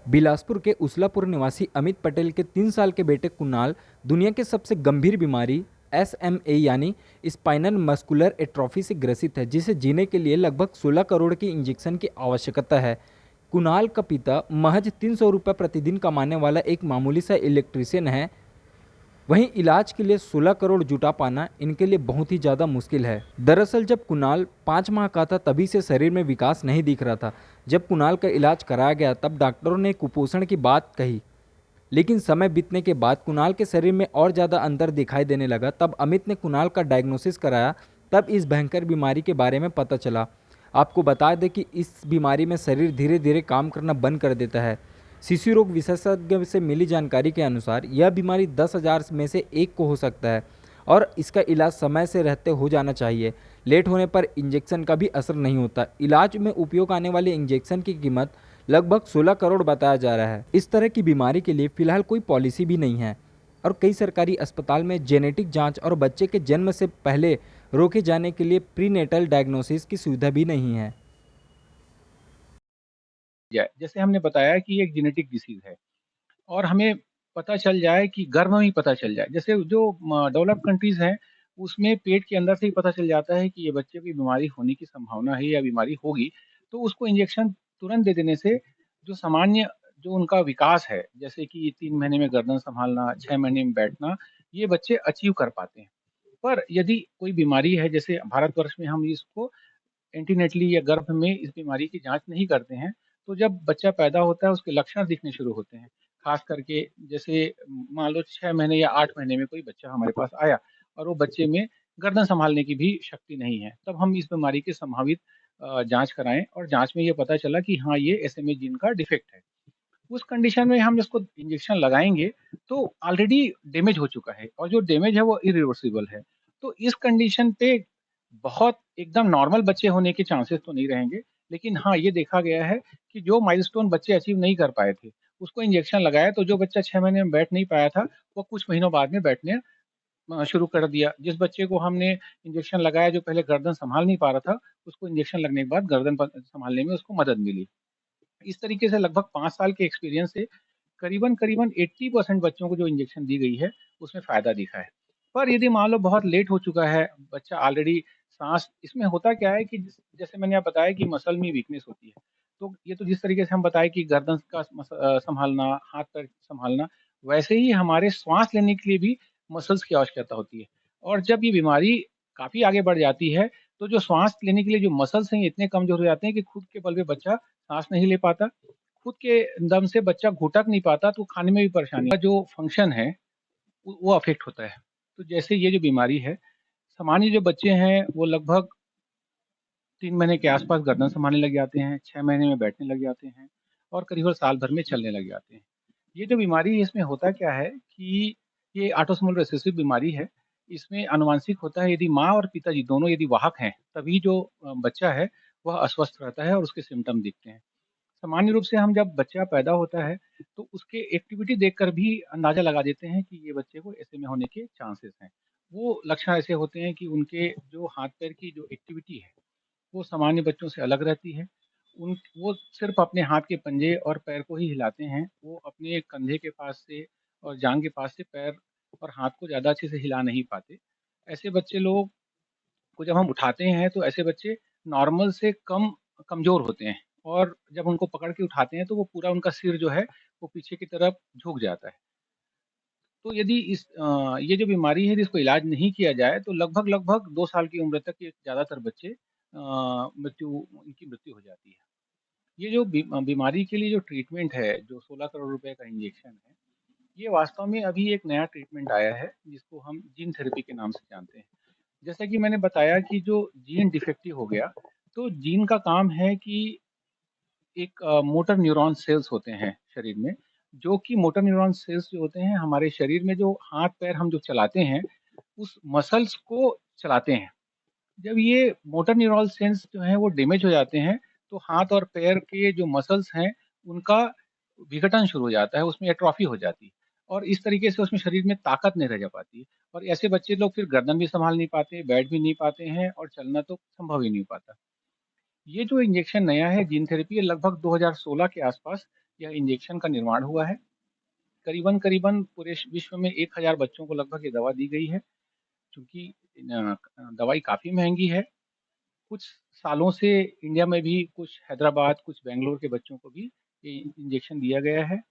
बिलासपुर के उसलापुर निवासी अमित पटेल के 3 साल के बेटे कुणाल दुनिया के सबसे गंभीर बीमारी SMA यानी स्पाइनल मस्कुलर एट्रोफी से ग्रसित है, जिसे जीने के लिए लगभग 16 करोड़ की इंजेक्शन की आवश्यकता है। कुणाल का पिता महज 300 रुपये प्रतिदिन कमाने वाला एक मामूली सा इलेक्ट्रीशियन है। वहीं इलाज के लिए 16 करोड़ जुटा पाना इनके लिए बहुत ही ज़्यादा मुश्किल है। दरअसल जब कुणाल 5 माह का था तभी से शरीर में विकास नहीं दिख रहा था। जब कुणाल का इलाज कराया गया तब डॉक्टरों ने कुपोषण की बात कही, लेकिन समय बीतने के बाद कुणाल के शरीर में और ज़्यादा अंतर दिखाई देने लगा। तब अमित ने कुणाल का डायग्नोसिस कराया, तब इस भयंकर बीमारी के बारे में पता चला। आपको बता दें कि इस बीमारी में शरीर धीरे धीरे काम करना बंद कर देता है। शिशु रोग विशेषज्ञ से मिली जानकारी के अनुसार यह बीमारी 10,000 में से एक को हो सकता है और इसका इलाज समय से रहते हो जाना चाहिए। लेट होने पर इंजेक्शन का भी असर नहीं होता। इलाज में उपयोग आने वाले इंजेक्शन की कीमत लगभग 16 करोड़ बताया जा रहा है। इस तरह की बीमारी के लिए फिलहाल कोई पॉलिसी भी नहीं है और कई सरकारी अस्पताल में जेनेटिक जांच और बच्चे के जन्म से पहले रोके जाने के लिए प्रीनेटल डायग्नोसिस की सुविधा भी नहीं है। जाए। जैसे हमने बताया कि ये एक जेनेटिक डिसीज़ है और हमें पता चल जाए कि गर्भ में ही पता चल जाए। जैसे जो डेवलप्ड कंट्रीज़ हैं, उसमें पेट के अंदर से ही पता चल जाता है कि ये बच्चे की बीमारी होने की संभावना है या बीमारी होगी, तो उसको इंजेक्शन तुरंत दे देने से जो सामान्य जो उनका विकास है, जैसे कि 3 महीने में गर्दन सँभालना, 6 महीने में बैठना, ये बच्चे अचीव कर पाते हैं। पर यदि कोई बीमारी है, जैसे भारतवर्ष में हम इसको एंटीनेटली या गर्भ में इस बीमारी की जाँच नहीं करते हैं, तो जब बच्चा पैदा होता है उसके लक्षण दिखने शुरू होते हैं। ख़ास करके जैसे मान लो 6 महीने या 8 महीने में कोई बच्चा हमारे पास आया और वो बच्चे में गर्दन सँभालने की भी शक्ति नहीं है, तब हम इस बीमारी की संभावित जाँच कराएँ और जाँच में ये पता चला कि हाँ, ये SMA जीन का डिफ़ेक्ट है। उस कंडीशन में हम इसको इंजेक्शन लगाएँगे, तो ऑलरेडी डैमेज हो चुका है और जो डैमेज है वो इरिवर्सिबल है। तो इस कंडीशन पे बहुत एकदम नॉर्मल बच्चे होने के चांसेस तो नहीं रहेंगे, लेकिन हाँ, ये देखा गया है कि जो माइलस्टोन बच्चे अचीव नहीं कर पाए थे, उसको इंजेक्शन लगाया तो जो बच्चा 6 महीने में बैठ नहीं पाया था, वो कुछ महीनों बाद में बैठने शुरू कर दिया। जिस बच्चे को हमने इंजेक्शन लगाया जो पहले गर्दन सँभाल नहीं पा रहा था, उसको इंजेक्शन लगने के बाद गर्दन प सँभालने में उसको मदद मिली। इस तरीके से लगभग 5 साल के एक्सपीरियंस से करीबन-करीबन 80% बच्चों को जो इंजेक्शन दी गई है, उसमें फ़ायदा दिखा है। पर यदि मान लो बहुत लेट हो चुका है, बच्चा ऑलरेडी साँस इसमें होता क्या है कि जैसे मैंने आप बताया कि मसल में वीकनेस होती है। तो ये तो जिस तरीके से हम बताए कि गर्दन का सँभालना, हाथ-पैर सँभालना, वैसे ही हमारे श्वास लेने के लिए भी मसल्स की आवश्यकता होती है। और जब ये बीमारी काफ़ी आगे बढ़ जाती है, तो जो श्वास लेने के लिए जो मसल्स हैं, इतने कमज़ोर हो जाते हैं कि खुद के बल पे बच्चा साँस नहीं ले पाता। खुद के दम से बच्चा घुटक नहीं पाता, तो खाने में भी परेशानी का जो फंक्शन है, वो अफ़ेक्ट होता है। तो जैसे ये जो बीमारी है, सामान्य जो बच्चे हैं, वो लगभग 3 महीने के आस-पास गर्दन सँभालने लग जाते हैं, 6 महीने में बैठने लग जाते हैं और करीबन साल भर में चलने लग जाते हैं। ये जो बीमारी है, इसमें होता क्या है कि ये ऑटोसोमल रिसेसिव बीमारी है। इसमें आनुवांशिक होता है, यदि माँ और पिताजी दोनों यदि वाहक हैं, तभी जो बच्चा है, वह अस्वस्थ रहता है और उसके सिम्पटम दिखते हैं। सामान्य रूप से हम जब बच्चा पैदा होता है, तो उसके एक्टिविटी देखकर भी अंदाज़ा लगा देते हैं कि ये बच्चे को SMA होने के चांसेस हैं। वो लक्षण ऐसे होते हैं कि उनके जो हाथ-पैर की जो एक्टिविटी है, वो सामान्य बच्चों से अलग रहती है। वो सिर्फ़ अपने हाथ के पंजे और पैर को ही हिलाते हैं। वो अपने कंधे के पास से और जाँघ के पास से पैर और हाथ को ज़्यादा अच्छे से हिला नहीं पाते। ऐसे बच्चे लोग को जब हम उठाते हैं, तो ऐसे बच्चे नॉर्मल से कम कमज़ोर होते हैं और जब उनको पकड़ के उठाते हैं, तो वो पूरा उनका सिर जो है, वो पीछे की तरफ झुक जाता है। तो यदि ये जो बीमारी है, जिसको इलाज नहीं किया जाए, तो लगभग-लगभग 2 साल की उम्र तक ये ज़्यादातर बच्चे उनकी मृत्यु हो जाती है। ये जो बीमारी के लिए जो ट्रीटमेंट है, जो 16 करोड़ रुपए का इंजेक्शन है, ये वास्तव में अभी एक नया ट्रीटमेंट आया है, जिसको हम जीन थेरेपी के नाम से जानते हैं। जैसा कि मैंने बताया कि जो जीन डिफेक्टिव हो गया, तो जीन का काम है कि एक मोटर न्यूरॉन सेल्स होते हैं शरीर में, जो कि मोटर न्यूरॉन सेल्स जो होते हैं हमारे शरीर में जो हाथ-पैर हम जो चलाते हैं, उस मसल्स को चलाते हैं। जब ये मोटर न्यूरॉन सेल्स जो हैं वो डैमेज हो जाते हैं, तो हाथ और पैर के जो मसल्स हैं, उनका विघटन शुरू हो जाता है, उसमें एट्रोफी हो जाती है और इस तरीके से उसमें शरीर में ताकत नहीं रह जा पाती है और ऐसे बच्चे लोग फिर गर्दन भी सँभाल नहीं पाते, बैठ भी नहीं पाते हैं और चलना तो संभव ही नहीं हो पाता। ये जो इंजेक्शन नया है जीन थेरेपी, ये लगभग 2016 के आसपास यह इंजेक्शन का निर्माण हुआ है। करीबन पूरे विश्व में 1000 बच्चों को लगभग ये दवा दी गई है। चूँकि दवाई काफ़ी महँगी है, कुछ सालों से इंडिया में भी कुछ हैदराबाद, कुछ बैंगलोर के बच्चों को भी ये इंजेक्शन दिया गया है।